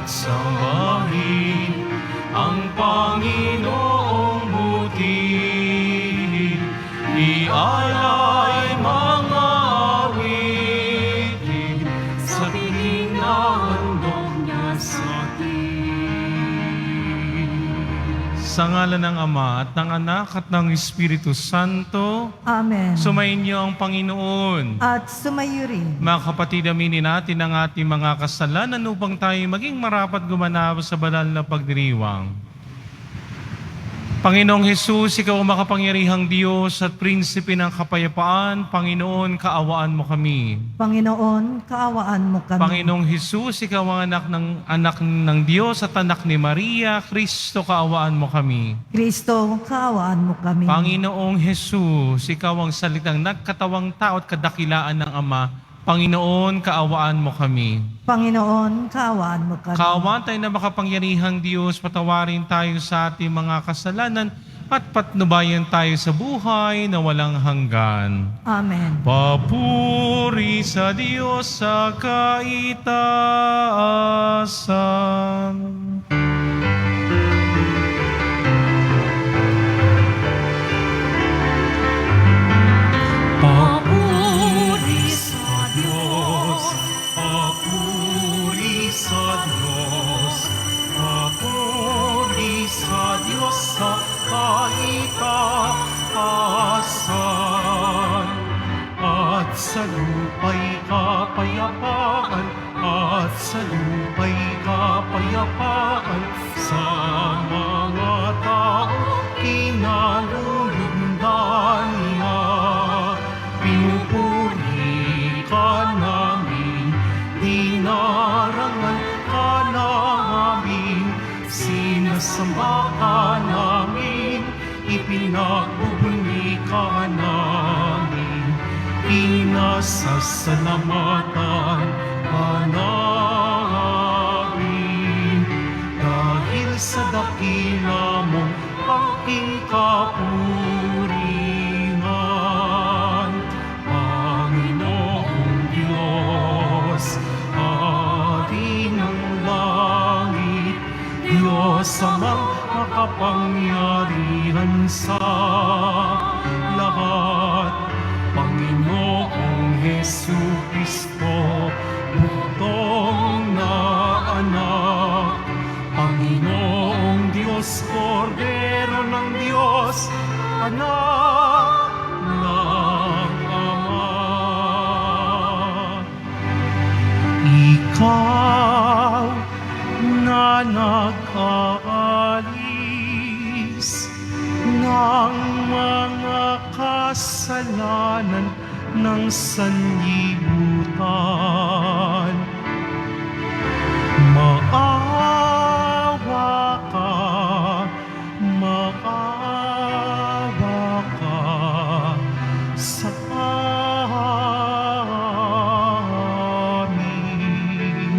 at sambahin ang Panginoong buti. Ialay mga awitin sa piling na handog niya sa Sa ngalan ng Ama at ng Anak at ng Espiritu Santo. Amen. Sumainyo ang Panginoon. At sumayo rin. Mga kapatid, aminin natin ang ating mga kasalanan upang tayo maging marapat gumanaw sa banal na pagdiriwang. Panginoong Hesus, Ikaw ang makapangyarihang Diyos at Prinsipe ng Kapayapaan. Panginoon, kaawaan mo kami. Panginoon, kaawaan mo kami. Panginoong Hesus, Ikaw ang anak ng Diyos at anak ni Maria. Kristo, kaawaan mo kami. Kristo, kaawaan mo kami. Panginoong Hesus, Ikaw ang salitang nagkatawang tao at kadakilaan ng Ama. Panginoon, kaawaan mo kami. Panginoon, kaawaan mo kami. Kaawaan tayo na makapangyarihang Diyos, patawarin tayo sa ating mga kasalanan at patnubayan tayo sa buhay na walang hanggan. Amen. Papuri sa Diyos sa kaitaasan. Papuri sa Diyos, papuri sa Diyos, papuri sa Diyos sa kaitaasan. At sa lupa'y kapayapaan, at sa lupa'y kapayapaan, sa mga tao kinalulundan niya. Pinupuri ka namin, dinarangan ka namin, sinasamba ka namin, ipinagbubunyi ka namin, pinasasalamatan ka namin. Dahil sa dakila mong aking kapurihan, Panginoong Diyos, Hari ng langit, Diyos amang makapangyarihan sa lahat. Panginoong Jesucristo, bugtong na anak, Panginoong Diyos, Kordero ng Diyos, anak ng Ama. Ikaw na nag-aalis ng mga kasalanan ng sanlibutan, maawa ka, maawa ka sa amin.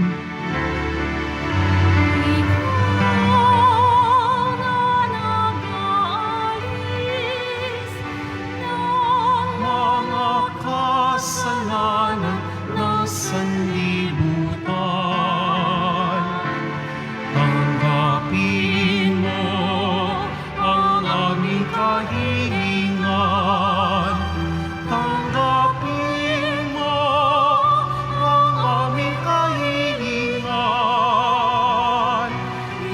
Mga kasalanan ng sanlibutan, tanggapin mo ang aming kahilingan. Tanggapin mo ang aming kahilingan.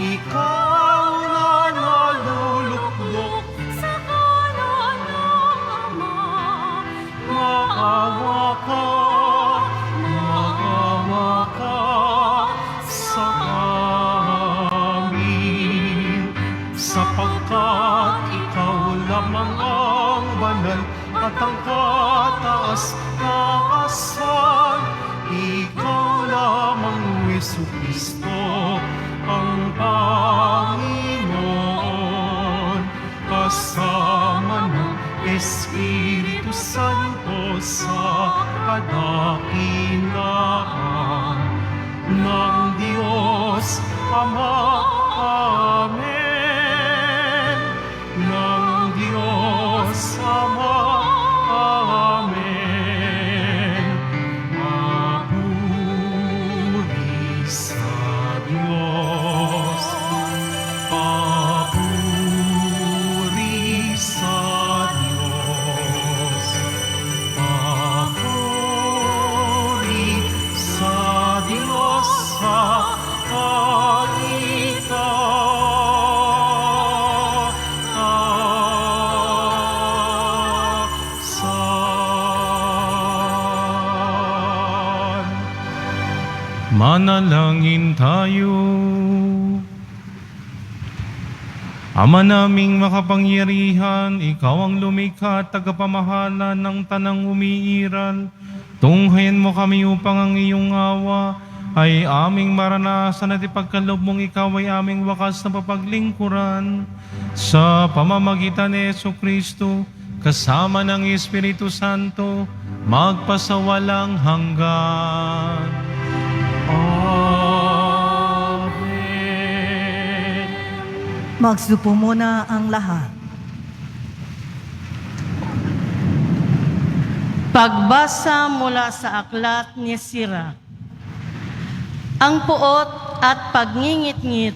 Ikaw na naluluklok Sa kanan ng Ama, maawa ka, maawa ka sa amin, sapagkat ikaw lamang ang banal at ang kataas-taasan. Ikaw lamang, Jesucristo, ang Panginoon, kasama ng Espiritu Santo sa kadakilaan ng Diyos Ama. Amen. Ng Diyos Ama. Amen. Papuri sa Diyos. Manalangin tayo. Ama naming makapangyarihan, Ikaw ang lumikha at tagapamahala ng tanang umiiral. Tunghayan mo kami upang ang iyong awa ay aming maranasan at ipagkaloob mong Ikaw ay aming wakas na papaglingkuran. Sa pamamagitan ni Jesucristo, kasama ng Espiritu Santo, magpasawalang hanggan. Amen. Magsupo muna ang lahat. Pagbasa mula sa aklat ni Sira. Ang puot at pagngingit-ngit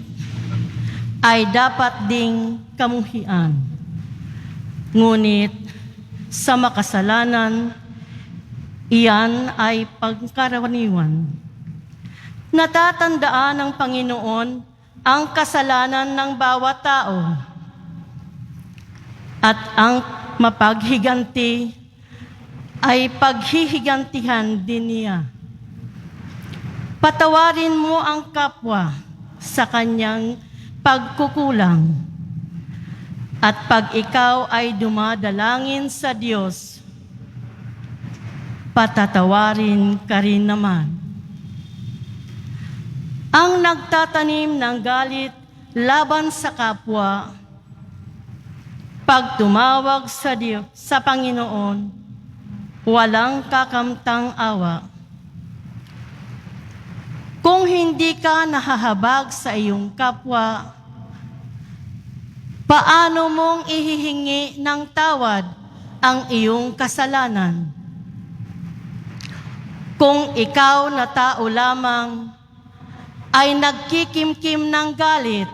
ay dapat ding kamuhian. Ngunit sa makasalanan, iyan ay pagkaraniwan. Natatandaan ng Panginoon ang kasalanan ng bawat tao at ang mapaghiganti ay paghihigantihan din niya. Patawarin mo ang kapwa sa kanyang pagkukulang. At pag ikaw ay dumadalangin sa Diyos, patatawarin ka rin naman. Ang nagtatanim ng galit laban sa kapwa, pag tumawag sa Diyos, sa Panginoon, walang kakamtang awa. Kung hindi ka nahahabag sa iyong kapwa, paano mong ihihingi ng tawad ang iyong kasalanan? Kung ikaw na tao lamang ay nagkikimkim ng galit,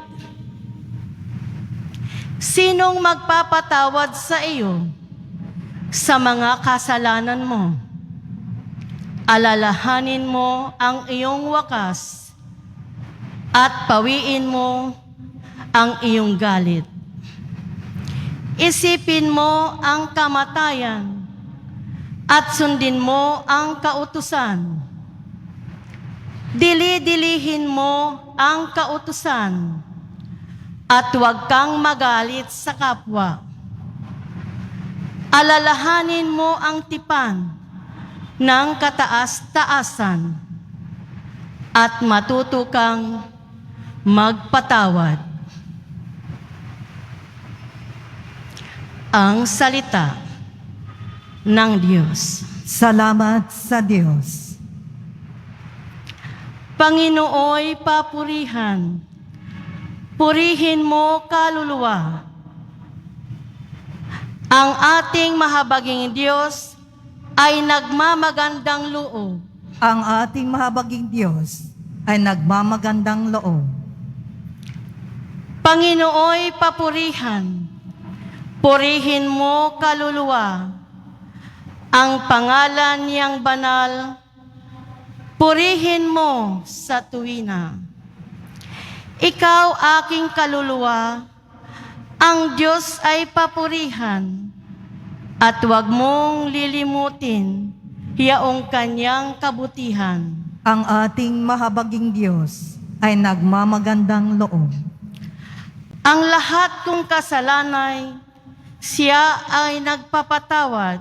sinong magpapatawad sa iyo sa mga kasalanan mo? Alalahanin mo ang iyong wakas at pawiin mo ang iyong galit. Isipin mo ang kamatayan at sundin mo ang kautusan. Dili-dilihin mo ang kautusan at huwag kang magalit sa kapwa. Alalahanin mo ang tipan ng kataas-taasan at matuto kang magpatawad. Ang salita ng Diyos. Salamat sa Diyos. Panginooy papurihan, purihin mo kaluluwa. Ang ating mahabaging Diyos ay nagmamagandang loob. Ang ating mahabaging Diyos ay nagmamagandang loob. Panginooy papurihan, purihin mo kaluluwa. Ang pangalan niyang banal, purihin mo sa tuwina. Ikaw aking kaluluwa, ang Diyos ay papurihan, at huwag mong lilimutin yaong kanyang kabutihan. Ang ating mahabaging Diyos ay nagmamagandang loob. Ang lahat kong kasalanay, siya ay nagpapatawad,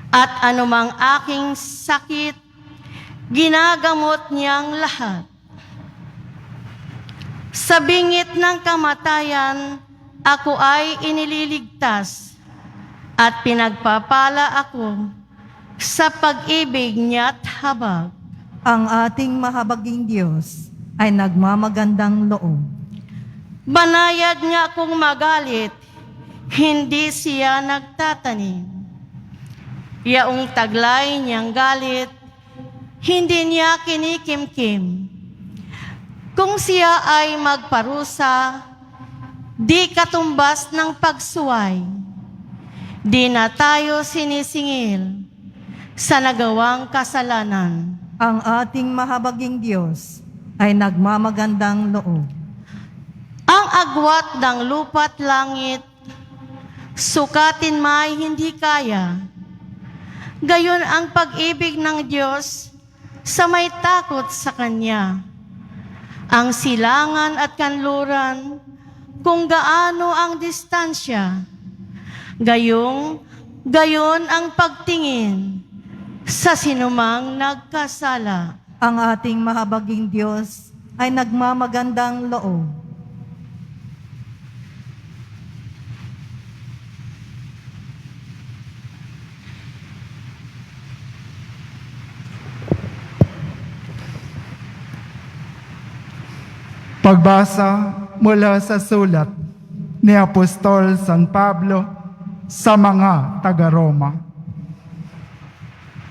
at anumang aking sakit, ginagamot niyang lahat. Sa bingit ng kamatayan, ako ay inililigtas, at pinagpapala ako sa pag-ibig niya't habag. Ang ating mahabaging Diyos ay nagmamagandang loob. Banayad niya akong magalit, hindi siya nagtatanim. Yaong taglay niyang galit, hindi niya kinikimkim. Kung siya ay magparusa, di katumbas ng pagsuway. Di na tayo sinisingil sa nagawang kasalanan. Ang ating mahabaging Diyos ay nagmamagandang loob. Ang agwat ng lupa't langit, sukatin may hindi kaya. Gayon ang pag-ibig ng Diyos sa may takot sa Kanya. Ang silangan at kanluran, kung gaano ang distansya, gayon ang pagtingin sa sinumang nagkasala. Ang ating mahabaging Diyos ay nagmamagandang loob. Pagbasa mula sa sulat ni Apostol San Pablo sa mga taga-Roma.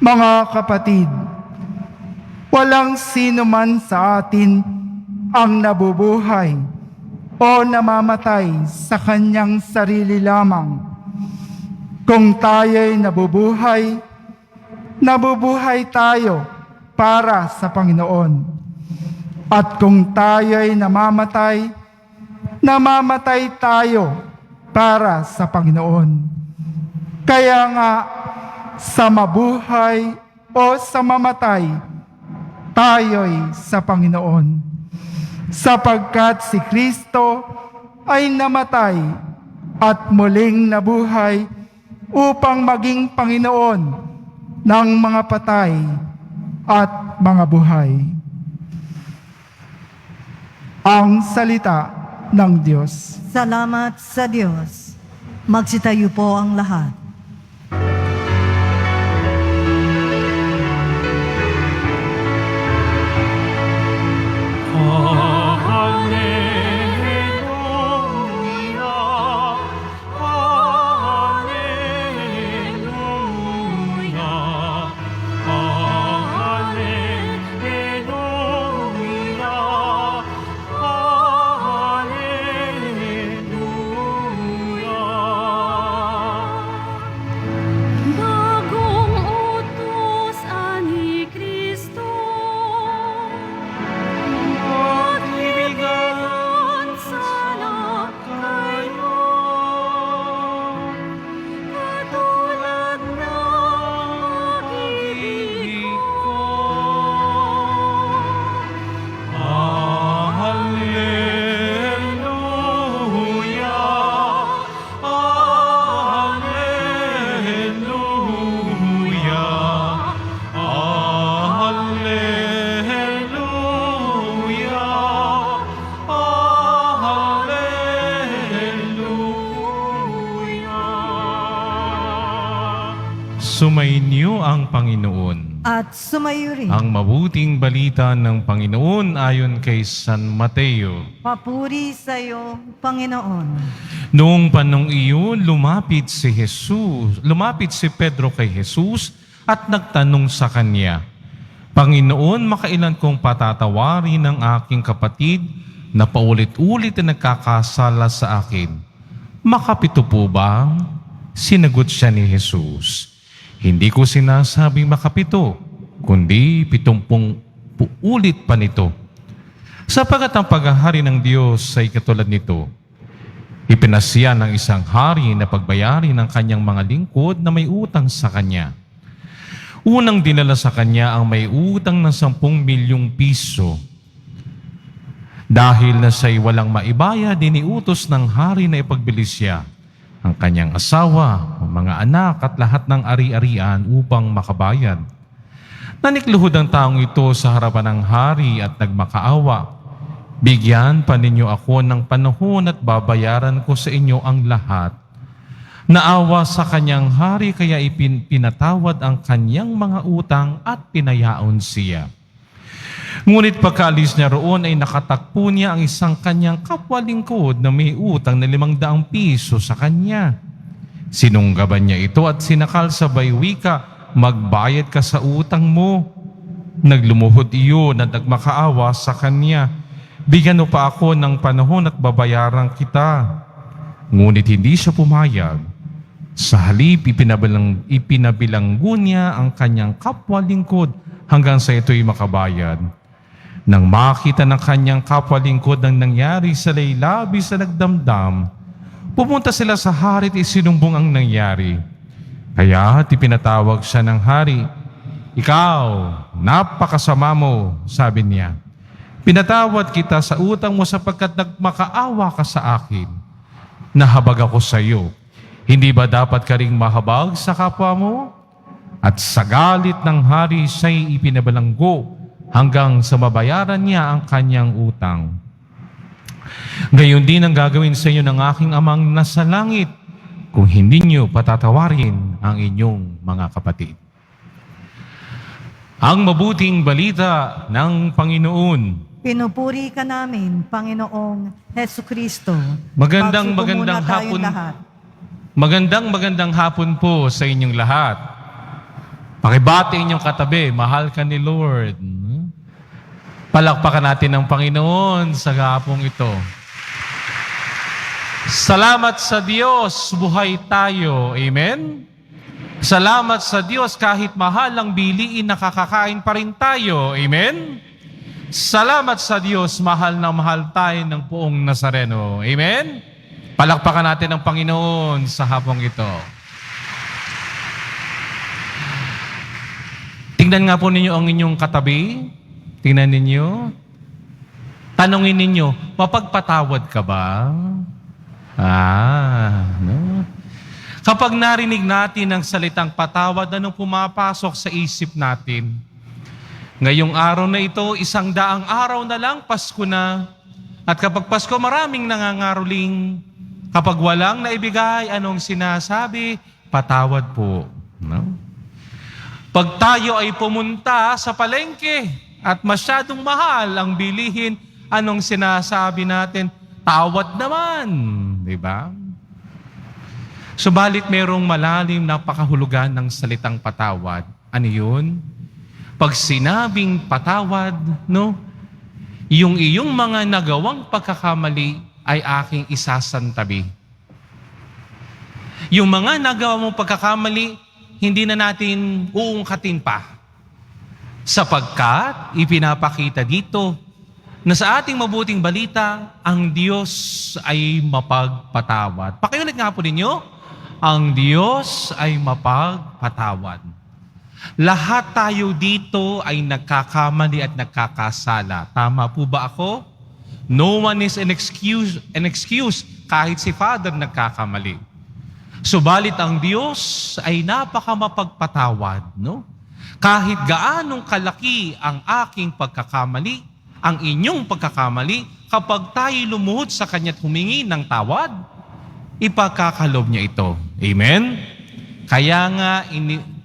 Mga kapatid, walang sino man sa atin ang nabubuhay o namamatay sa kanyang sarili lamang. Kung tayo'y nabubuhay, nabubuhay tayo para sa Panginoon. At kung tayo'y namamatay, namamatay tayo para sa Panginoon. Kaya nga, sa mabuhay o sa mamatay, tayo'y sa Panginoon. Sapagkat si Kristo ay namatay at muling nabuhay upang maging Panginoon ng mga patay at mga buhay. Ang salita ng Diyos. Salamat sa Diyos. Magsitayo po ang lahat. Bagong utos ani Kristo, at ibigay sana kayo, katulad ng pag-ibig ko. Sumainyo ang Panginoon. At sumayo rin. Ang mabuting balita ng Panginoon ayon kay San Mateo. Papuri sa iyo, Panginoon. Noong panong iyon, lumapit si Pedro kay Jesus at nagtanong sa kanya, Panginoon, makailan kong patatawarin ang aking kapatid na paulit-ulit na nagkakasala sa akin? Makapito po ba? Sinagot siya ni Jesus, hindi ko sinasabing makapito, kundi 70 ulit pa nito. Sapagat ang paghahari ng Diyos ay katulad nito. Ipinasya ng isang hari na pagbayarin ng kanyang mga lingkod na may utang sa kanya. Unang dinala sa kanya ang may utang ng 10 milyong piso. Dahil na siya'y walang maibaya, diniutos ng hari na ipagbili siya ang kanyang asawa, ang mga anak at lahat ng ari-arian upang makabayad. Nanikluhod ang taong ito sa harapan ng hari at nagmakaawa. Bigyan pa ninyo ako ng panahon at babayaran ko sa inyo ang lahat. Naawa sa kanyang hari kaya pinatawad ang kanyang mga utang at pinayaon siya. Ngunit pagkaalis niya roon ay nakatakpo niya ang isang kanyang kapwalingkod na may utang na 500 piso sa kanya. Sinunggaban niya ito at sinakal sa baywika, magbayad ka sa utang mo. Naglumuhod iyon at nagmakaawa sa kanya, bigyan mo pa ako ng panahon at babayaran kita. Ngunit hindi siya pumayag. Sa halip, ipinabilanggo niya ang kanyang kapwalingkod hanggang sa ito'y makabayad. Nang makita ng kanyang kapwalingkod ang nangyari sa labis na nagdamdam, pumunta sila sa hari at isinumbong ang nangyari. Kaya ipinatawag siya ng hari. ikaw, napakasama mo, sabi niya. Pinatawad kita sa utang mo sapagkat nagmakaawa ka sa akin. Nahabag ako sa iyo. Hindi ba dapat ka ring mahabag sa kapwa mo? At sa galit ng hari siya'y ipinabalanggo hanggang sa mabayaran niya ang kanyang utang. Gayon din ang gagawin sa inyo ng aking amang nasa langit kung hindi niyo patatawarin ang inyong mga kapatid. Ang mabuting balita ng Panginoon. Pinupuri ka namin, Panginoong Heso Kristo. Magandang Magsuko muna tayong hapon. lahat. Magandang hapon po sa inyong lahat. Pakibati inyong katabi, mahal ka ni Lord. Palakpakan natin ang Panginoon sa hapong ito. Salamat sa Diyos, buhay tayo. Amen? Salamat sa Diyos, kahit mahal ang biliin, nakakakain pa rin tayo. Amen? Salamat sa Diyos, mahal na mahal tayo ng Poong Nazareno. Amen? Palakpakan natin ang Panginoon sa hapong ito. Tingnan nga po ninyo ang inyong katabi. Tingnan ninyo. Tanungin ninyo, mapagpatawad ka ba? No? Kapag narinig natin ang salitang patawad, anong pumapasok sa isip natin? Ngayong araw na ito, 100 araw na lang, Pasko na. At kapag Pasko, maraming nangangaroling. Kapag walang naibigay, anong sinasabi? Patawad po. No? Pag tayo ay pumunta sa palengke at masyadong mahal ang bilihin, anong sinasabi natin? Tawad naman. Diba? Subalit merong malalim na pakahulugan ng salitang patawad. Ano yun? Pag sinabing patawad, no? Yung iyong mga nagawang pagkakamali ay aking isasantabi. Yung mga nagawa mong pagkakamali, hindi na natin uungkatin pa. Sapagkat ipinapakita dito na sa ating mabuting balita, ang Diyos ay mapagpatawad. Pakiulit nga po ninyo, ang Diyos ay mapagpatawad. Lahat tayo dito ay nagkakamali at nagkakasala. Tama po ba ako? No one is an excuse kahit si Father nagkakamali. Subalit ang Diyos ay napakamapagpatawad, no? Kahit gaanong kalaki ang aking pagkakamali, ang inyong pagkakamali, kapag tayo lumuhod sa Kanya't humingi ng tawad, ipagkakalob niya ito. Amen? Kaya nga,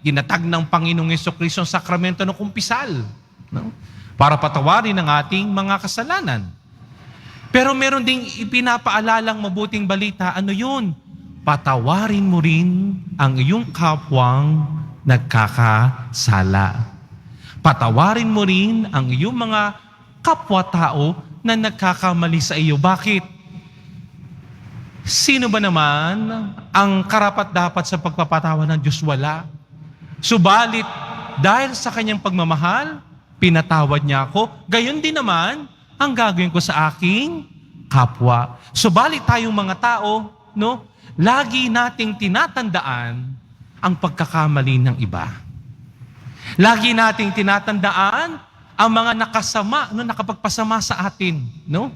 ginatag ng Panginoong Jesucristo ang sakramento ng kumpisal, no? Para patawarin ang ating mga kasalanan. Pero meron ding ipinapaalalang mabuting balita. Ano yun? Patawarin mo rin ang iyong kapwang nagkakasala. Patawarin mo rin ang iyong mga kapwa-tao na nagkakamali sa iyo. Bakit? Sino ba naman ang karapat-dapat sa pagpapatawa ng Diyos? Wala. Subalit, dahil sa kanyang pagmamahal, pinatawad niya ako. Gayon din naman ang gagawin ko sa aking kapwa. Subalit tayong mga tao, no, lagi nating tinatandaan ang pagkakamali ng iba. Lagi nating tinatandaan ang mga nakasama, no, nakapagpasama sa atin, no?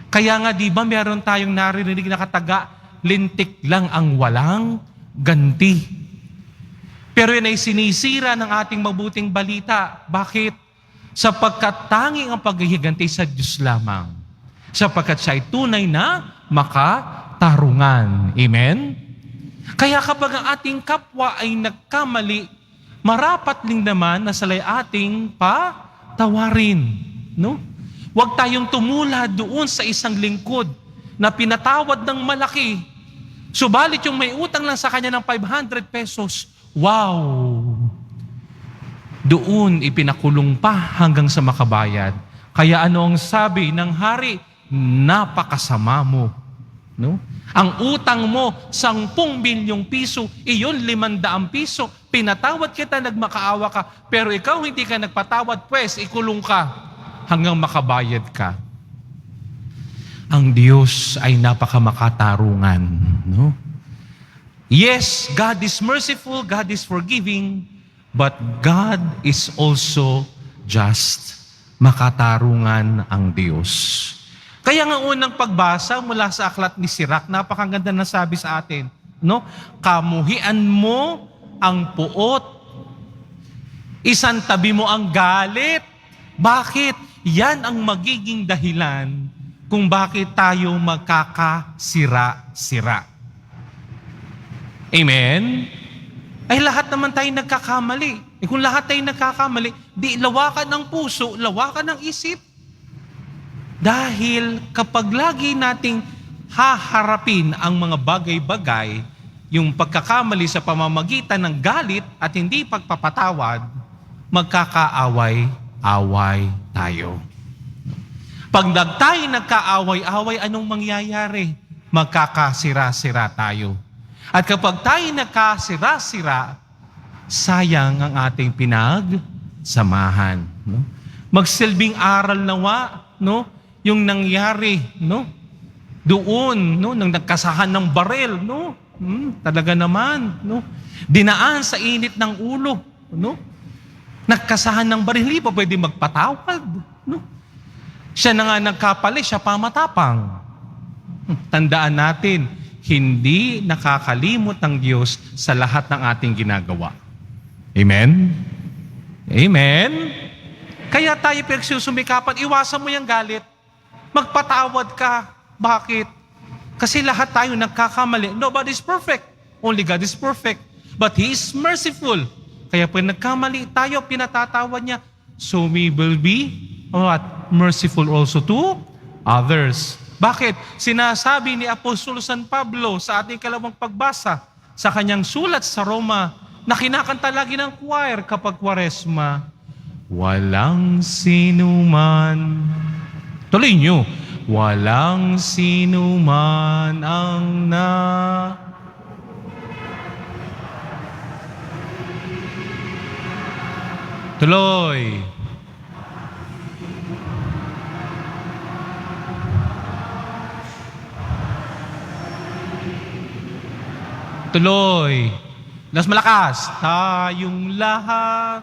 Kaya nga, di ba, meron tayong naririnig na kataga, lintik lang ang walang ganti. Pero yun ay sinisira ng ating mabuting balita. Bakit? Sapagkat tanging ang paghihiganti sa Diyos lamang. Sapagkat siya ay tunay na makatarungan. Amen? Kaya kapag ang ating kapwa ay nagkamali, marapat din naman na sila'y ating patawarin. No? Huwag tayong tumula doon sa isang lingkod na pinatawad ng malaki. Subalit yung may utang lang sa kanya ng 500 pesos, wow! Doon ipinakulong pa hanggang sa makabayad. Kaya ano ang sabi ng hari? Napakasama mo. No? Ang utang mo, 10 milyong piso, iyon 500 piso. Pinatawad kita, nagmakaawa ka, pero ikaw hindi ka nagpatawad, pues ikulong ka hanggang makabayad ka. Ang Diyos ay napakamakatarungan. No? Yes, God is merciful, God is forgiving, but God is also just. Makatarungan ang Diyos. Kaya nga unang pagbasa mula sa aklat ni Sirach, napakaganda na sabi sa atin, no? Kamuhian mo ang puot, isantabi mo ang galit. Bakit? Yan ang magiging dahilan kung bakit tayo magkakasira-sira. Amen? Ay lahat naman tayo nagkakamali. Kung lahat tayo nagkakamali, di lawakan ng puso, lawakan ng isip. Dahil kapag lagi nating haharapin ang mga bagay-bagay, yung pagkakamali sa pamamagitan ng galit at hindi pagpapatawad, magkakaaway-away tayo. Pag tayo nagkaaway-away, anong mangyayari? Magkakasira-sira tayo. At kapag tayo nagkasira-sira, sayang ang ating pinagsamahan. No? Magsilbing aral nawa, no? Yung nangyari, no? Doon, no? Nang nagkasahan ng barel, no? Talaga naman, no? Dinaan sa init ng ulo, no? Nagkasahan ng baril, hindi pa pwede magpatawad, no? Siya na nga nagkapali, siya pa matapang. Tandaan natin, hindi nakakalimot ng Diyos sa lahat ng ating ginagawa. Amen? Amen? Kaya tayo pinagsusumikapan, iwasan mo yung galit. Magpatawad ka. Bakit? Kasi lahat tayo nagkakamali. Nobody's perfect. Only God is perfect. But He is merciful. Kaya pag nagkamali tayo, pinatatawad niya. So we will be what? Merciful also to others. Bakit? Sinasabi ni Apostol San Pablo sa ating kalawang pagbasa sa kanyang sulat sa Roma na kinakanta lagi ng choir kapag Kwaresma, walang sinuman. Tuloy nyo. Walang sinuman ang Tuloy. Tuloy. Mas malakas. Tayong lahat.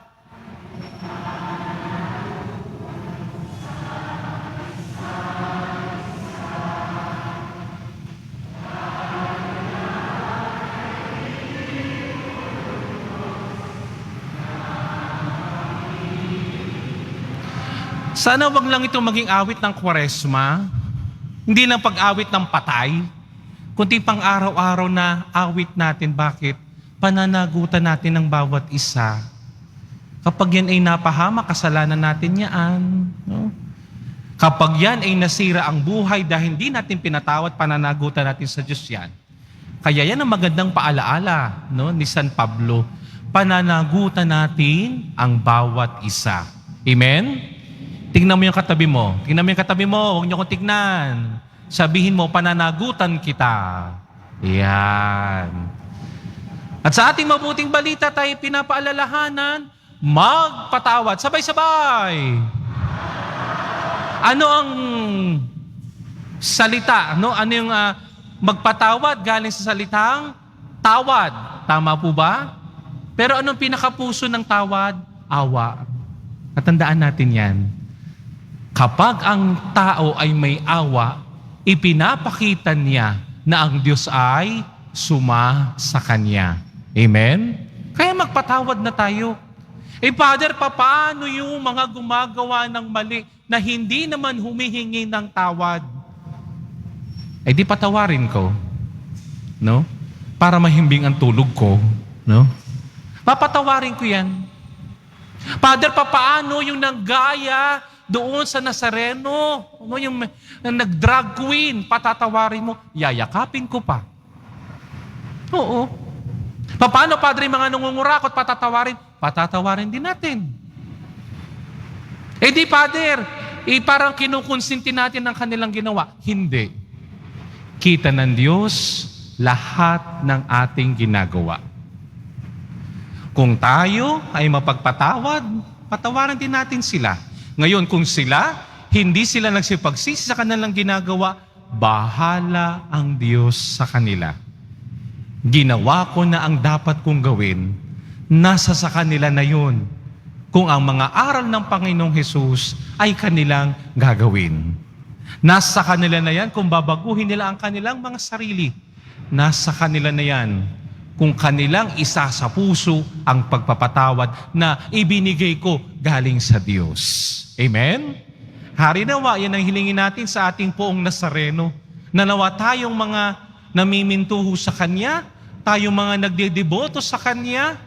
Sana wag lang ito maging awit ng Kwaresma. Hindi lang pag-awit ng patay. Kundi pang araw-araw na awit natin. Bakit? Pananagutan natin ng bawat isa. Kapag yan ay napahama, kasalanan natin yan. No? Kapag yan ay nasira ang buhay dahil hindi natin pinatawad, pananagutan natin sa Diyos yan. Kaya yan ang magandang paalaala, no, ni San Pablo. Pananagutan natin ang bawat isa. Amen? Tingnan mo yung katabi mo. Tingnan mo yung katabi mo. Huwag niyo kong tignan. Sabihin mo, pananagutan kita. Yan. At sa ating mabuting balita tayo pinapaalalahanan, magpatawad. Sabay-sabay. Ano ang salita? Ano yung magpatawad galing sa salitang tawad? Tama po ba? Pero anong pinakapuso ng tawad? Awa. At tandaan natin yan. Kapag ang tao ay may awa, ipinapakita niya na ang Diyos ay suma sa Kanya. Amen? Kaya magpatawad na tayo. Father, paano yung mga gumagawa ng mali na hindi naman humihingi ng tawad? Di patawarin ko. No? Para mahimbing ang tulog ko. No? Papatawarin ko yan. Father, paano yung naggaya doon sa Nazareno, yung nag-drag queen, patatawarin mo, yayakapin ko pa. Oo. Paano, Padre, mga nangungurakot, patatawarin din natin. Di, Father, parang kinukonsinti natin ang kanilang ginawa. Hindi. Kita ng Diyos lahat ng ating ginagawa. Kung tayo ay mapagpatawad, patawarin din natin sila. Ngayon, kung hindi sila nagsipagsisi sa kanilang ginagawa, bahala ang Diyos sa kanila. Ginawa ko na ang dapat kong gawin. nasa sa kanila na yun kung ang mga aral ng Panginoong Hesus ay kanilang gagawin. Nasa kanila na yan kung babaguhin nila ang kanilang mga sarili. Nasa kanila na yan kung kanilang isa sa puso ang pagpapatawad na ibinigay ko galing sa Diyos. Amen? Hari nawa, yan ang hilingin natin sa ating poong Nazareno. Na nawa tayong mga namimintuho sa Kanya, tayong mga nagdedeboto sa Kanya,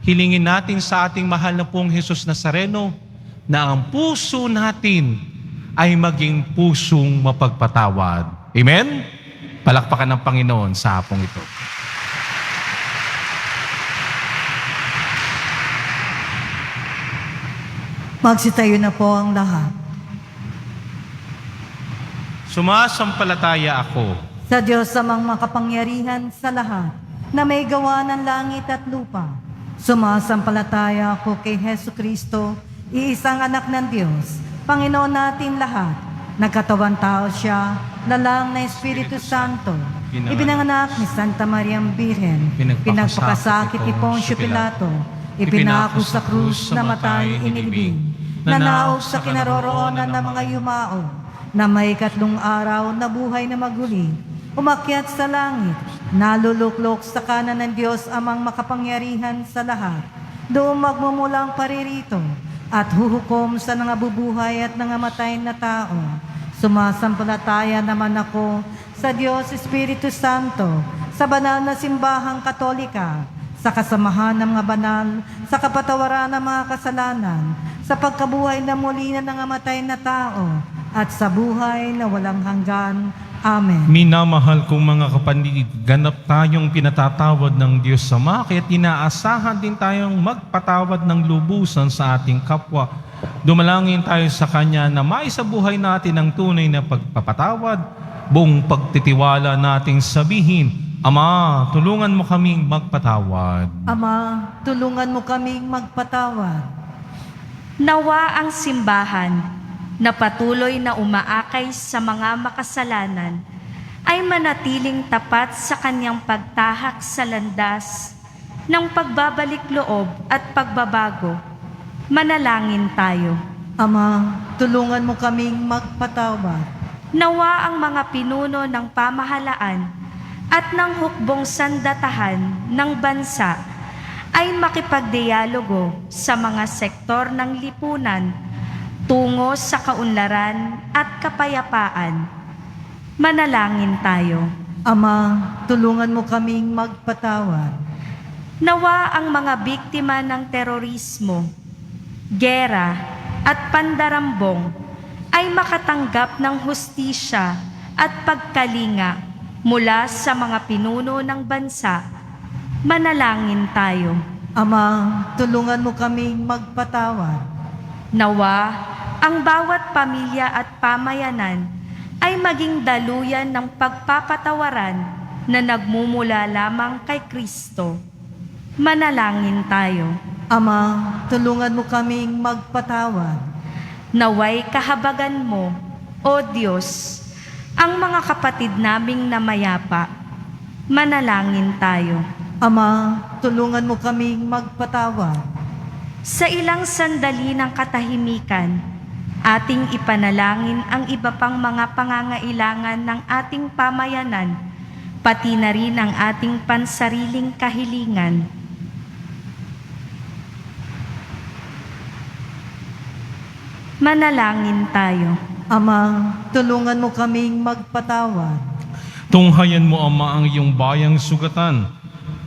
hilingin natin sa ating mahal na poong Jesus Nazareno na ang puso natin ay maging pusong mapagpatawad. Amen? Palakpakan ng Panginoon sa hapong ito. Magsitayo na po ang lahat. Sumasampalataya ako Sa Diyos amang makapangyarihan sa lahat, na may gawa ng langit at lupa. Sumasampalataya ako kay Hesu Kristo, iisang anak ng Diyos, Panginoon natin lahat. Nagkatawan tao siya, lalang na Espiritu Santo, ibinanganak ni Santa Mariang Birhen, pinagpakasakit ni Poncio Pilato, ipinako sa krus, namatay, inilibing, nanaog sa kinaroroonan ng mga yumao, na may 3 araw na buhay na maguli, umakyat sa langit, naluluklok sa kanan ng Diyos amang makapangyarihan sa lahat, doon magmumulang paririto, at huhukom sa nangabubuhay at nangamatay na tao. Sumasampalataya naman ako sa Diyos Espiritu Santo, sa banal na simbahang Katolika, sa kasamahan ng mga banal, sa kapatawaran ng mga kasalanan, sa pagkabuhay na muli na nangamatay na tao, at sa buhay na walang hanggan. Amen. Minamahal kong mga kapatid, ganap tayong pinatatawad ng Diyos Ama, kaya't inaasahan din tayong magpatawad ng lubusan sa ating kapwa. Dumalangin tayo sa Kanya na maisabuhay natin ang tunay na pagpapatawad, buong pagtitiwala nating sabihin, Ama, tulungan mo kaming magpatawad. Ama, tulungan mo kaming magpatawad. Nawa ang simbahan na patuloy na umaakay sa mga makasalanan ay manatiling tapat sa kanyang pagtahak sa landas ng pagbabalik loob at pagbabago. Manalangin tayo. Ama, tulungan mo kaming magpatawad. Nawa ang mga pinuno ng pamahalaan at ng hukbong sandatahan ng bansa ay makipagdialogo sa mga sektor ng lipunan tungo sa kaunlaran at kapayapaan. Manalangin tayo. Ama, tulungan mo kaming magpatawad. Nawa ang mga biktima ng terorismo, gera at pandarambong ay makatanggap ng hustisya at pagkalinga mula sa mga pinuno ng bansa. Manalangin tayo. Ama, tulungan mo kaming magpatawad. Nawa ang bawat pamilya at pamayanan ay maging daluyan ng pagpapatawaran na nagmumula lamang kay Kristo. Manalangin tayo. Ama, tulungan mo kaming magpatawad. Naway kahabagan mo, O Diyos, ang mga kapatid naming namayapa. Manalangin tayo. Ama, tulungan mo kaming magpatawad. Sa ilang sandali ng katahimikan, ating ipanalangin ang iba pang mga pangangailangan ng ating pamayanan, pati na rin ang ating pansariling kahilingan. Manalangin tayo. Ama, tulungan mo kaming magpatawad. Tunghayan mo, Ama, ang iyong bayang sugatan.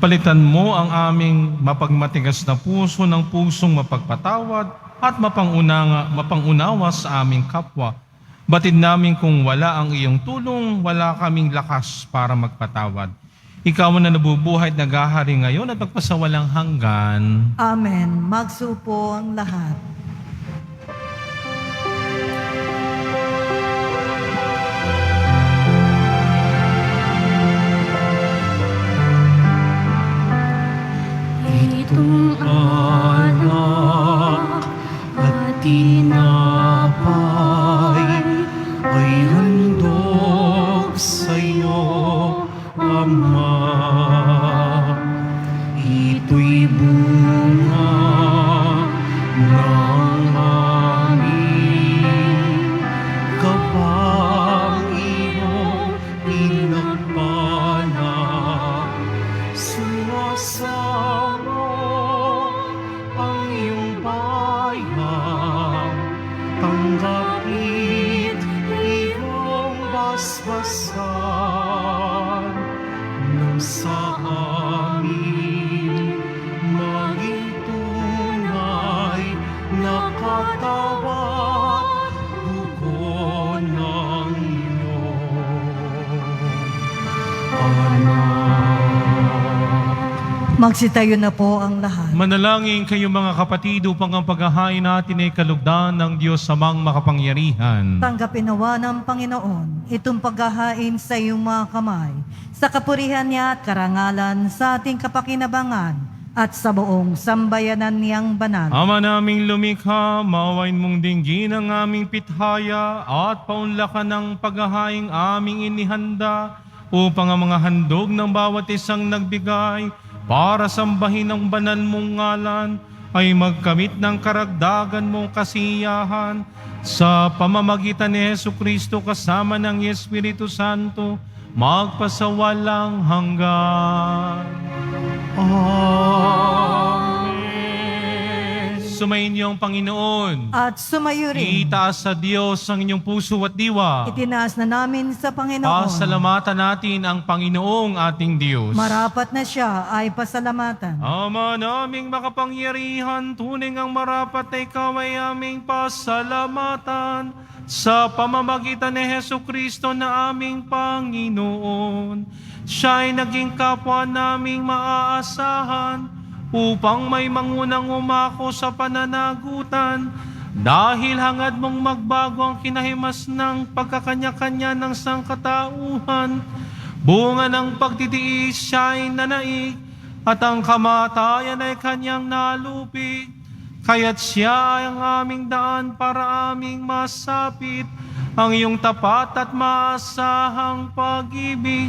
Palitan mo ang aming mapagmatigas na puso ng pusong mapagpatawad at mapangunawa sa aming kapwa. Batid namin kung wala ang iyong tulong, wala kaming lakas para magpatawad. Ikaw na nabubuhay at naghahari ngayon at magpasawalang hanggan. Amen. Magsupo ang lahat. Itong alak at tinapay ay handog sa'yo, Ama. Ito'y buhay kasama ang iyong bayan. Tanggapit iyong basbasan nang sa amin maging tunay na katawan, dugo ng iyong anak. Magsitayo na po ang lahat. Manalangin kayo mga kapatid upang ang paghahain natin ay kalugdan ng Diyos samang makapangyarihan. Tanggapin nawa ng Panginoon itong paghahain sa iyong mga kamay, sa kapurihan niya at karangalan sa ating kapakinabangan at sa buong sambayanan niyang banal. Ama naming lumikha, maawain mong dinggin ang aming pithaya at paunlakan ng paghahaing aming inihanda upang ang mga handog ng bawat isang nagbigay para sambahin ang banal mong ngalan ay magkamit ng karagdagan mong kasiyahan sa pamamagitan ni Jesucristo kasama ng Espiritu Santo magpasawalang hanggan. Amen. Sumayin niyo ang Panginoon. At sumayo rin. Itaas sa Diyos ang inyong puso at diwa. Itinaas na namin sa Panginoon. Pasalamatan natin ang Panginoong ating Diyos. Marapat na siya ay pasalamatan. Ama naming makapangyarihan, tunay ang marapat na ikaw ay aming pasalamatan sa pamamagitan ni Jesucristo na aming Panginoon. Siya ay naging kapwa naming maaasahan upang may mangunang umako sa pananagutan dahil hangad mong magbago ang kinahimas ng pagkakanya-kanya ng sangkatauhan. Bunga ng pagtitiis siya ay nanaig at ang kamatayan ay kanyang nalupig. Kaya't siya ay ang aming daan para aming masapit ang iyong tapat at maasahang pag-ibig.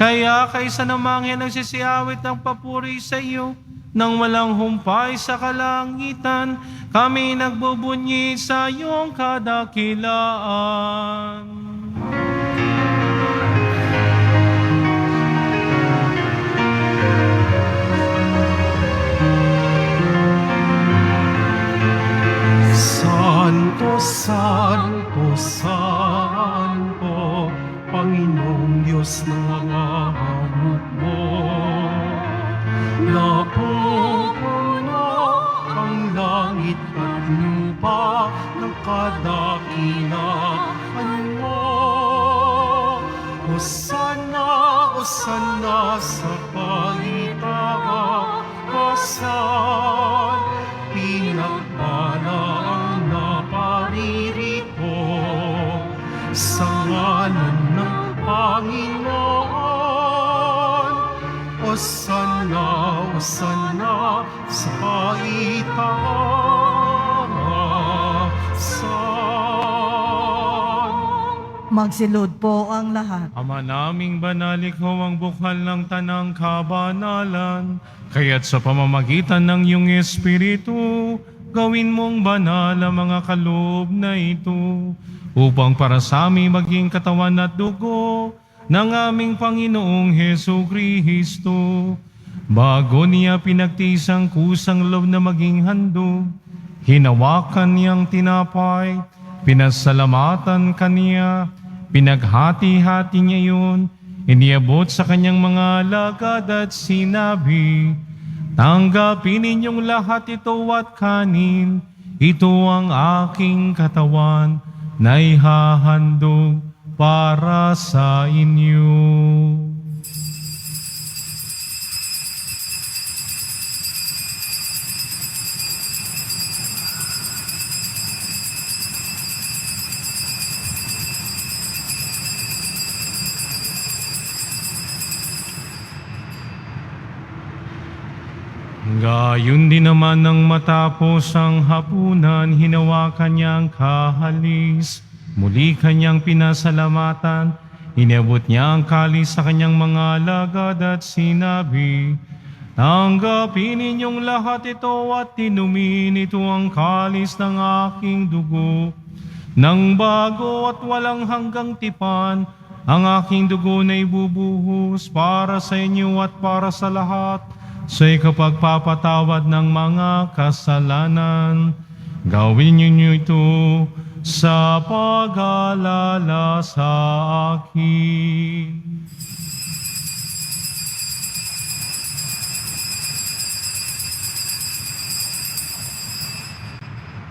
Kaya kaysa namang nagsisiawit ng papuri sa iyo, nang walang humpay sa kalangitan, kami nagbubunyi sa iyong kadakilaan. Santo, Santo, Santo, Panginoong Diyos ng mga hamot mo. Napupuno ang langit at lupa ng kadakilaan mo. Hosana, Hosana sa paitaasan, pinagpala ang naparirito sa ngalan ng Panginoon. Hosana, Hosana sa paitaasan. Magsilod po ang lahat. Ama naming banal, ikaw ang bukal ng tanang kabanalan. Kaya't sa pamamagitan ng iyong Espiritu, gawin mong banal ang mga kaloob na ito, upang para sa amin maging katawan at dugo ng aming Panginoong Jesucristo. Bago niya pinagtiis ang kusang loob na maging handog, hinawakan niyang tinapay, pinasalamatan kaniya, pinaghati-hati niya yun, iniabot sa kanyang mga alagad at sinabi, tanggapin ninyong lahat ito at kanin, ito ang aking katawan na ihahandog para sa inyo. Gayon din naman nang matapos ang hapunan, hinawakan niya ang kahalis, muli kanyang pinasalamatan, inabot niya ang kalis sa kanyang mga alagad at sinabi, tanggapin ninyong lahat ito at inumin, ito ang kalis ng aking dugo, ng bago at walang hanggang tipan, ang aking dugo na ibubuhos para sa inyo at para sa lahat, sa ikapagpapatawad ng mga kasalanan. Gawin ninyo ito sa pag-alala sa akin.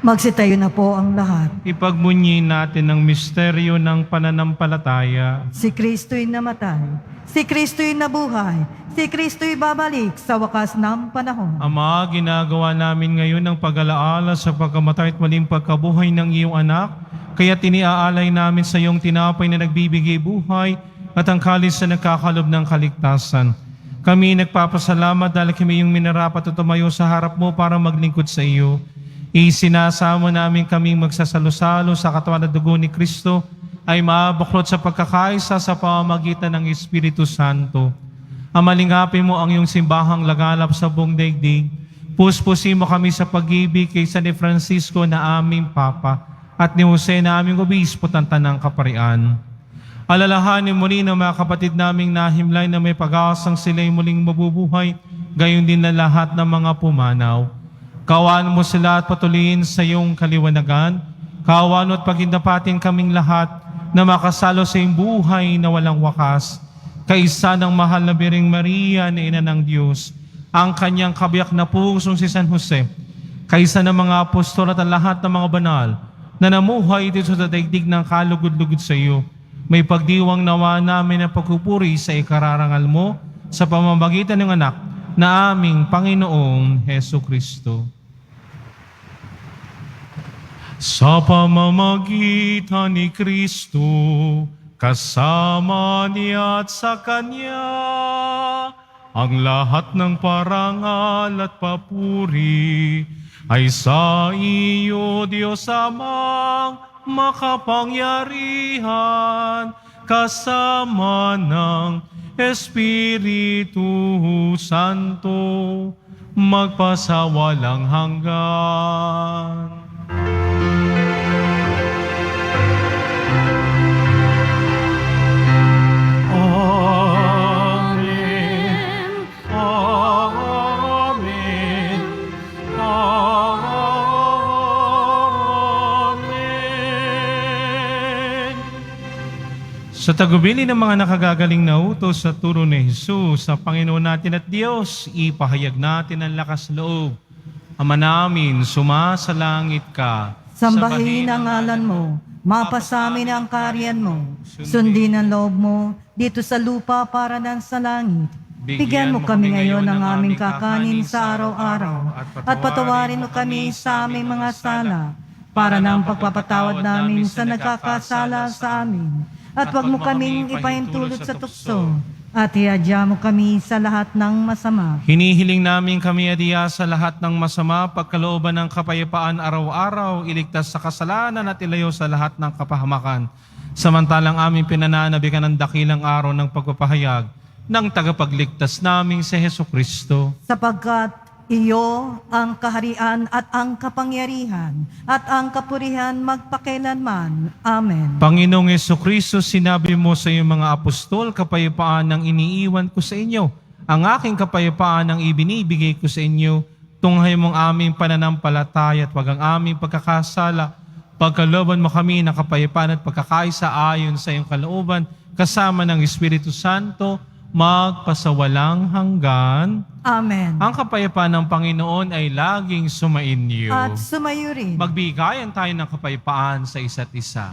Magsitayo na po ang lahat. Ipagbunyi natin ang misteryo ng pananampalataya. Si Kristo'y namatay, si Kristo'y nabuhay, si Kristo'y babalik sa wakas ng panahon. Ama, ginagawa namin ngayon ang pag-alaala sa pagkamatay at muling pagkabuhay ng iyong anak, kaya tiniaalay namin sa iyong tinapay na nagbibigay buhay at ang kalis na nagkakalob ng kaligtasan. Kami nagpapasalamat dahil kami yung minarapat at tumayo sa harap mo para maglingkod sa iyo. Isinasamo namin kaming magsasalo-salo sa katawan at dugo ni Kristo ay mabuklod sa pagkakaisa sa pamamagitan ng Espiritu Santo. Amalingapin mo ang iyong simbahang laganap sa buong daigdig. Puspusin mo kami sa pag-ibig kay San Francisco na aming Papa at ni Jose na aming Obispo ng Tanang Kaparian. Alalahanin mo rin ang mga kapatid naming nahimlay na may pag-asang sila'y muling mabubuhay, gayon din na lahat ng mga pumanaw. Kaawaan mo sila at patuloyin sa iyong kaliwanagan. Kaawaan mo at pagindapatin kaming lahat na makasalo sa iyong buhay na walang wakas. Kaisa ng mahal na Biring Maria na Ina ng Diyos, ang kanyang kabiyak na pusong si San Jose, kaisa ng mga apostol at ang lahat ng mga banal na namuhay dito sa daigdig ng kalugod-lugod sa iyo. May pagdiwang nawa namin na pagpupuri sa ikararangal mo sa pamamagitan ng anak na aming Panginoong Heso Kristo. Sa pamamagitan ni Kristo, kasama niya at sa Kanya, ang lahat ng parangal at papuri ay sa iyo, Diyos Amang makapangyarihan, kasama ng Espiritu Santo, magpasawalang hanggan. Amen. Amen. Amen. Sa tagubili ng mga nakagagaling na utos sa turo ni Jesus, sa Panginoon natin at Diyos, ipahayag natin ang lakas loob. Ama namin, sumasalangit ka. Sambahin ang ngalan mo, mapasamin ang karyan mo, sundin ang loob mo, dito sa lupa para nan sa langit. Bigyan mo kami ngayon ng aming kakanin sa araw-araw, at patawarin mo kami sa aming mga sala, para ng pagpapatawad namin sa nagkakasala sa amin. At huwag mo kaming ipahintulot sa tukso, at iadya mo kami sa lahat ng masama. Hinihiling namin kami adiya sa lahat ng masama, pagkalooban ng kapayapaan araw-araw, iligtas sa kasalanan at ilayo sa lahat ng kapahamakan. Samantalang aming pinananabikan ng dakilang araw ng pagpapahayag ng tagapagligtas naming si Heso Kristo. Sapagkat iyo ang kaharian at ang kapangyarihan at ang kapurihan magpakailanman. Amen. Panginoong Heso Kristo, sinabi mo sa iyong mga apostol, kapayapaan ang iniiwan ko sa inyo. Ang aking kapayapaan ang ibinibigay ko sa inyo. Tunghay mong aming pananampalataya at wag ang aming pagkakasala. Pagkalooban mo kami ng kapayapaan at pagkakaisa ayon sa iyong kalooban, kasama ng Espiritu Santo, magpasawalang hanggan. Amen. Ang kapayapaan ng Panginoon ay laging sumainyo. At sumayo rin. Magbigayan tayo ng kapayapaan sa isa't isa.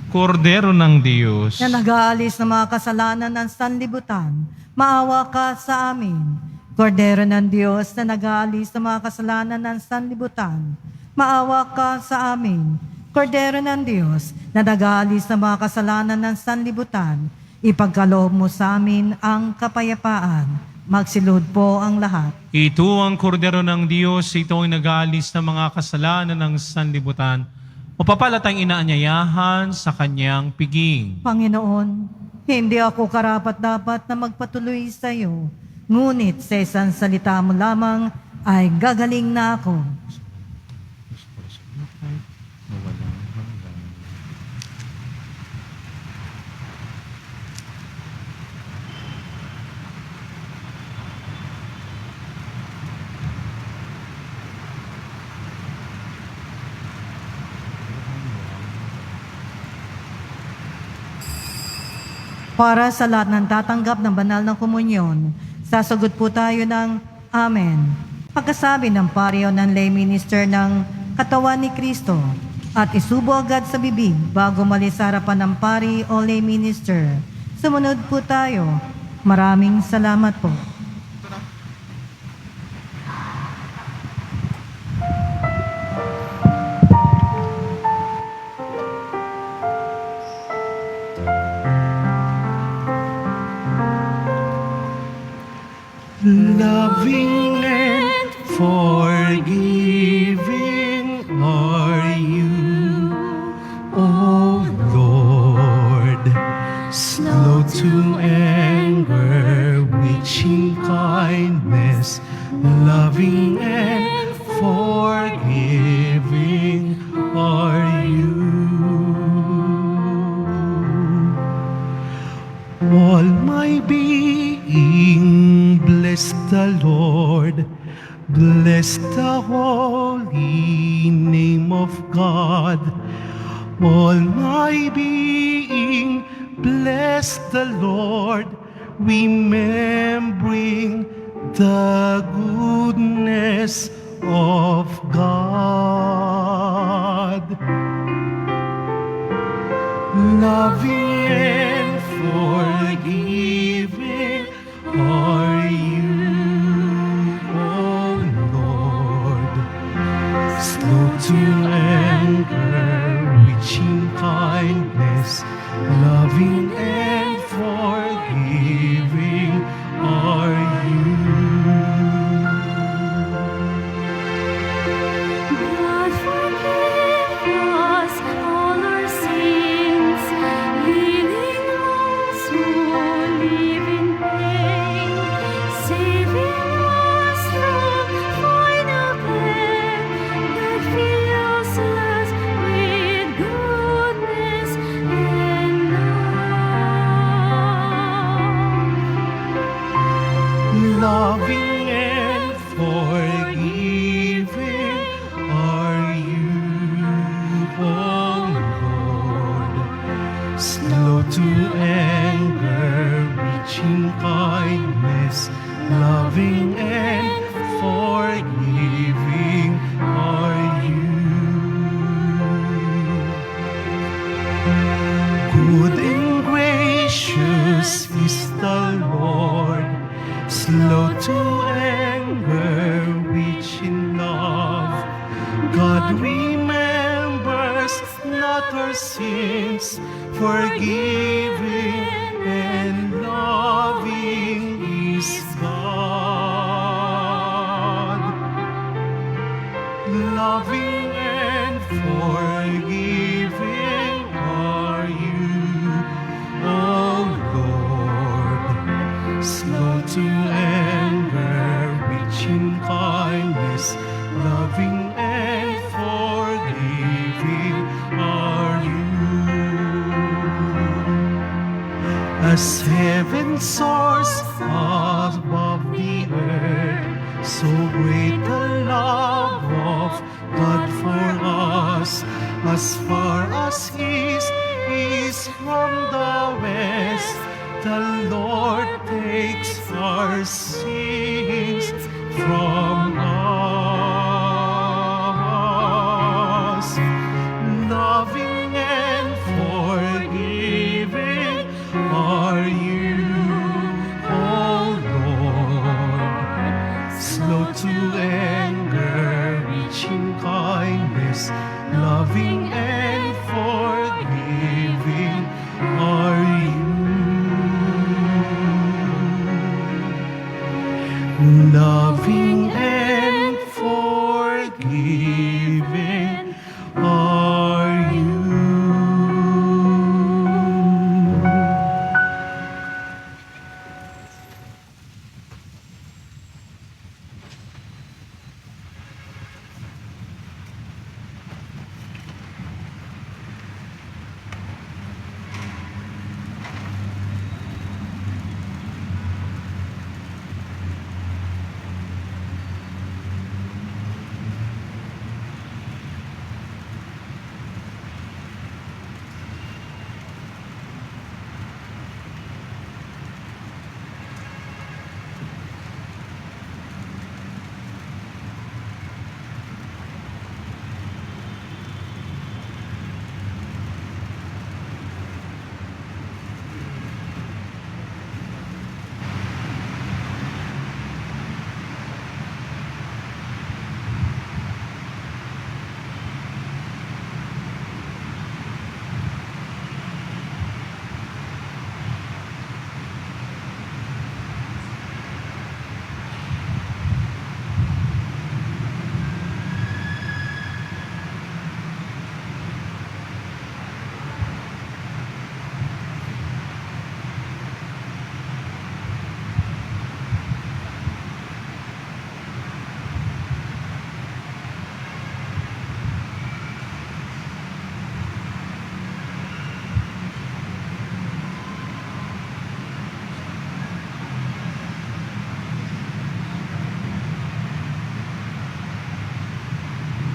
Kordero ng Diyos, Na nag-aalis ng mga kasalanan ng sanlibutan, maawa ka sa amin. Kordero ng Diyos na nag-aalis ng mga kasalanan ng sanlibutan, maawa ka sa amin. Kordero ng Diyos na nag-aalis ng mga kasalanan ng sanlibutan, ipagkaloob mo sa amin ang kapayapaan. Magsilod po ang lahat. ito ang kordero ng Diyos, ito ang nag-aalis ng mga kasalanan ng sanlibutan. Mapapalatang inaanyayahan sa kanyang piging. Panginoon, hindi ako karapat-dapat na magpatuloy sa iyo, ngunit sa isang salita mo lamang ay gagaling na ako. para sa lahat ng tatanggap ng banal na komunyon. Sasagot po tayo ng Amen. Pagkasabi ng pari o ng lay minister ng katawan ni Kristo at isubo agad sa bibig bago malis sa harapan ng pari o lay minister. Sumunod po tayo. Maraming salamat po. Loving and forgiving are you, O Lord, slow to anger, rich in kindness, loving and forgiving are you. All my being, bless the Lord, bless the holy name of God. All my being, bless the Lord, remembering the goodness of God. Loving and forgiving are you, O Lord, slow to anger, rich in kindness, loving and forgiving are you. God forgive us all our sins, healing those who live in pain, saving us from final pain that fills us with goodness and love. Loving and forgiving are you, O Lord, slow to anger, rich in kindness, loving and forgiving are you. Good and gracious is the Lord, slow to anger, rich in love. God remembers not our sins, forgiving and loving is God. Loving and forgiving are you, O Lord, slow to anger, rich in kindness, loving and forgiving are you. As heaven soars above the earth, so great the love of God for us. As far as east is from the west, the Lord takes our sins from us. Loving and forgiving are you, O Lord, slow to anger, rich in kindness, loving and forgiving are you. Loving and forgiving are you.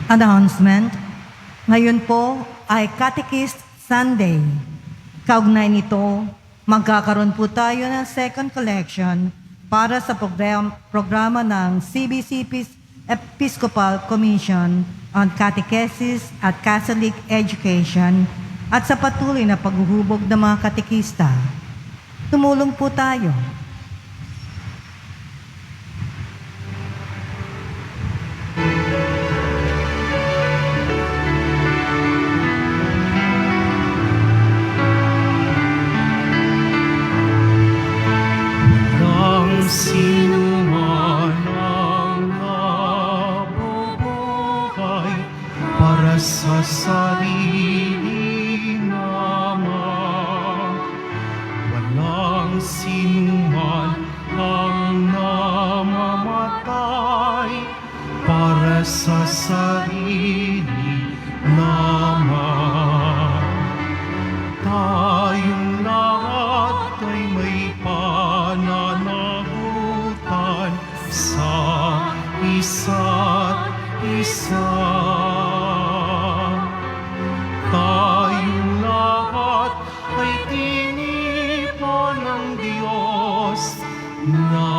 Announcement. Ngayon po ay Catechist Sunday. Kaugnay nito, magkakaroon po tayo ng second collection para sa programa ng CBCP's Episcopal Commission on Catechesis at Catholic Education at sa patuloy na paghuhubog ng mga katekista. Tumulong po tayo. Walang sinuman ang nabubuhay para sa sarili naman. Walang sinuman ang namamatay para sa sarili naman. Tayong lahat ay may pananagutan sa isa't isa. Tayong lahat ay tinipan ng Diyos na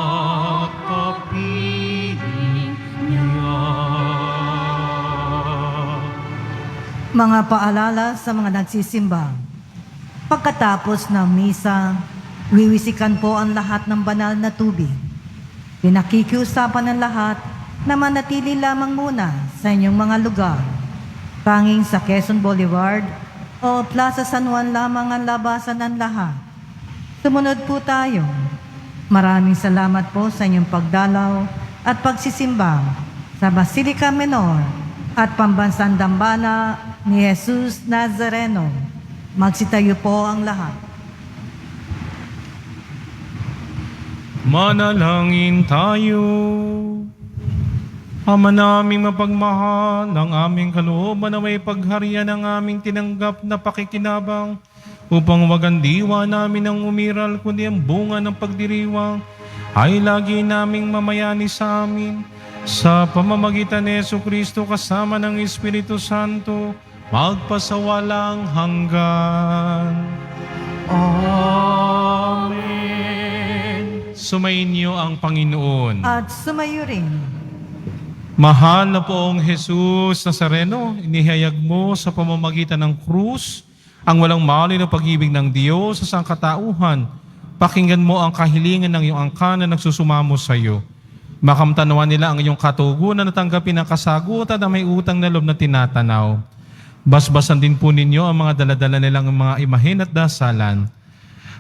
kapiling niya. Mga paalala sa mga nagsisimba. Pagkatapos ng misa, wiwisikan po ang lahat ng banal na tubig. Pinakikiusapan ng lahat na manatili lamang muna sa inyong mga lugar. Tanging sa Quezon Boulevard o Plaza San Juan lamang ang labasan ng lahat. Sumunod po tayo. Maraming salamat po sa inyong pagdalaw at pagsisimba sa Basilica Menor at Pambansang Dambana ni Jesus Nazareno. Magsitayo po ang lahat. Manalangin tayo. Ama naming mapagmahal, ang aming kalooban na may pagharian ng aming tinanggap na pakikinabang upang wag ang diwa namin ang umiral kundi ang bunga ng pagdiriwang ay lagi naming mamayani sa amin sa pamamagitan ni Jesucristo kasama ng Espiritu Santo magpasawalang hanggan. Amen. Sumainyo ang Panginoon. At sumayo rin. Mahal na poong Jesus Nazareno, inihayag mo sa pamamagitan ng krus ang walang mali na pag-ibig ng Diyos sa sangkatauhan. Pakinggan mo ang kahilingan ng iyong angkan na nagsusumamo sa iyo. Makamtanawan nila ang iyong katugunan na tanggapin ang kasagutan na may utang na loob na tinatanaw. Basbasan din po ninyo ang mga daladala nilang mga imahen at dasalan.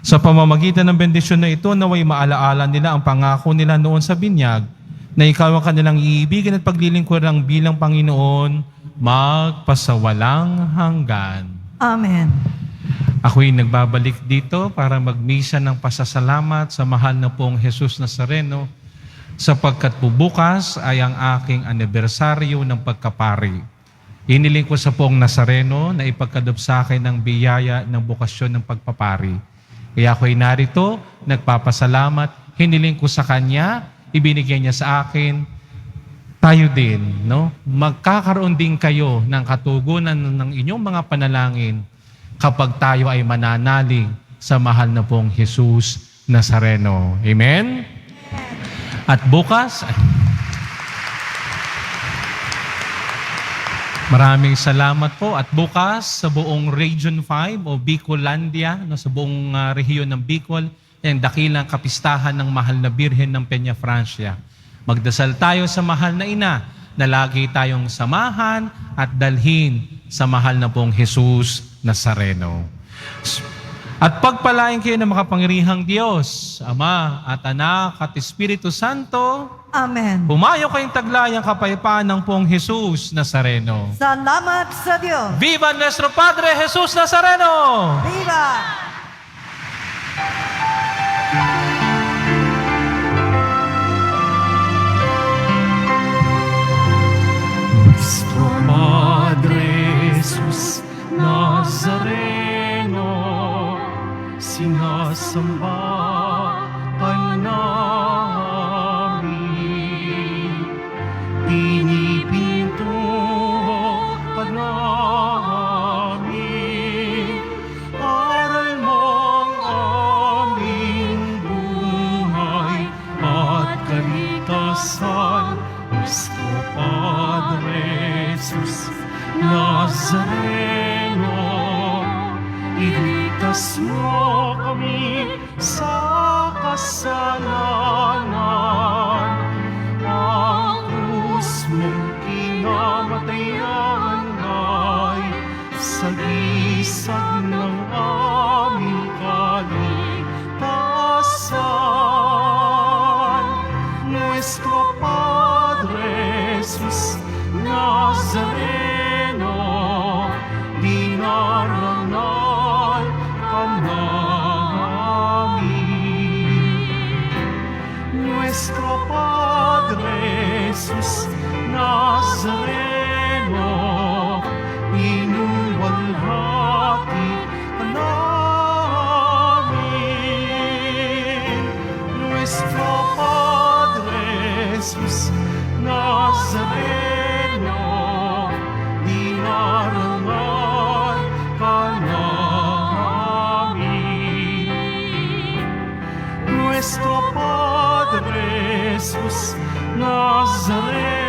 Sa pamamagitan ng bendisyon na ito, naway maalaala nila ang pangako nila noon sa binyag, na ikaw ang kanilang iibigin at paglilingkuran bilang Panginoon, magpasawalang hanggan. Amen. Ako'y nagbabalik dito para magmisa ng pasasalamat sa mahal na pong Jesus Nazareno, sapagkat po bukas ay ang aking anibersaryo ng pagkapari. Iniling ko sa poong Nazareno na ipagkaloob sa akin ng biyaya ng bukasyon ng pagpapari. Kaya ako'y narito, nagpapasalamat, hiniling ko sa Kanya, ibinigay niya sa akin, tayo din, no? Magkakaroon din kayo ng katugunan ng inyong mga panalangin kapag tayo ay mananalig sa mahal na pong Jesus Nazareno. Amen? At bukas, maraming salamat po. At bukas sa buong Region 5 o Bicolandia, no, sa buong rehiyon ng Bicol, ang dakilang kapistahan ng mahal na Birhen ng Peña Francia. Magdasal tayo sa mahal na ina na lagi tayong samahan at dalhin sa mahal na pong Jesus Nazareno. At pagpalain kayo ng makapangyarihang Diyos, Ama at Anak at Espiritu Santo. Amen. Pumayo kayong taglayang kapayapaan ng pong Jesus Nazareno. Salamat sa Diyos. Viva nuestro Padre Jesus Nazareno! Viva! Nuestro Padre Jesus Nazareno, sinasamba ka namin, pinipintuhan Nazareno, iligtas mo kami sa kasalanan. Ang krus mong kinamatayan ay sagisag ng aming kaligtasan. Nuestro Padre Jesus Nazareno, dinarangal ka namin. Nuestro Padre Jesus Nazareno, inuwalhati ka namin. Nuestro Padre Jesus Nazareno, dinarangal ka namin. Nuestro Padre Jesus Nazareno,